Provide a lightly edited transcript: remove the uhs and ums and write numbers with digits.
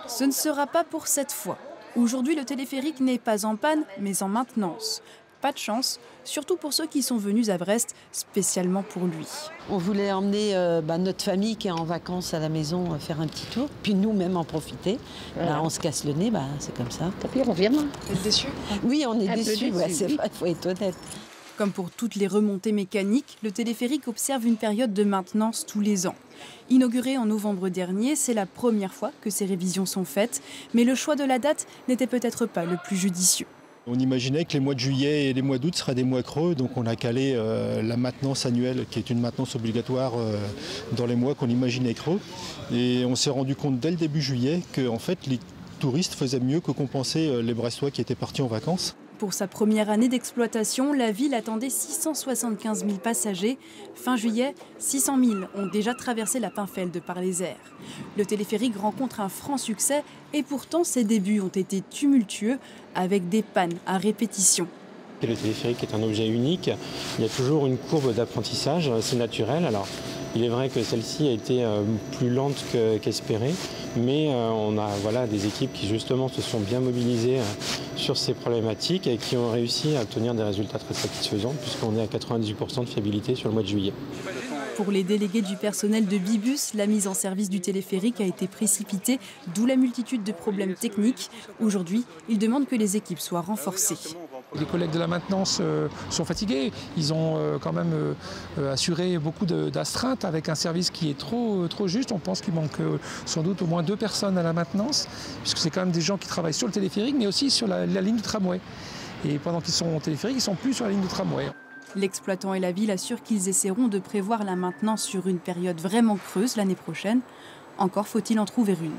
Ce ne sera pas pour cette fois. Aujourd'hui, le téléphérique n'est pas en panne, mais en maintenance. Pas de chance, surtout pour ceux qui sont venus à Brest spécialement pour lui. On voulait emmener notre famille qui est en vacances à la maison faire un petit tour, puis nous-mêmes en profiter. Là, on se casse le nez, c'est comme ça. Tant pis, on revient. Vous êtes déçus ? Oui, on est Un peu déçus, déçus, c'est oui. vrai, il faut être honnête. Comme pour toutes les remontées mécaniques, le téléphérique observe une période de maintenance tous les ans. Inauguré en novembre dernier, c'est la première fois que ces révisions sont faites, mais le choix de la date n'était peut-être pas le plus judicieux. On imaginait que les mois de juillet et les mois d'août seraient des mois creux, donc on a calé la maintenance annuelle, qui est une maintenance obligatoire dans les mois qu'on imaginait creux. Et on s'est rendu compte dès le début juillet que en fait, les touristes faisaient mieux que compenser les Brestois qui étaient partis en vacances. Pour sa première année d'exploitation, la ville attendait 675 000 passagers. Fin juillet, 600 000 ont déjà traversé la Pinfeld par les airs. Le téléphérique rencontre un franc succès et pourtant ses débuts ont été tumultueux avec des pannes à répétition. Le téléphérique est un objet unique, il y a toujours une courbe d'apprentissage, c'est naturel. Alors, il est vrai que celle-ci a été plus lente qu'espérée, mais on a des équipes qui justement se sont bien mobilisées sur ces problématiques et qui ont réussi à obtenir des résultats très satisfaisants puisqu'on est à 98% de fiabilité sur le mois de juillet. Pour les délégués du personnel de Bibus, la mise en service du téléphérique a été précipitée, d'où la multitude de problèmes techniques. Aujourd'hui, ils demandent que les équipes soient renforcées. Les collègues de la maintenance sont fatigués. Ils ont quand même assuré beaucoup d'astreintes avec un service qui est trop juste. On pense qu'il manque sans doute au moins 2 personnes à la maintenance, puisque c'est quand même des gens qui travaillent sur le téléphérique, mais aussi sur la ligne de tramway. Et pendant qu'ils sont au téléphérique, ils ne sont plus sur la ligne de tramway. L'exploitant et la ville assurent qu'ils essaieront de prévoir la maintenance sur une période vraiment creuse l'année prochaine. Encore faut-il en trouver une.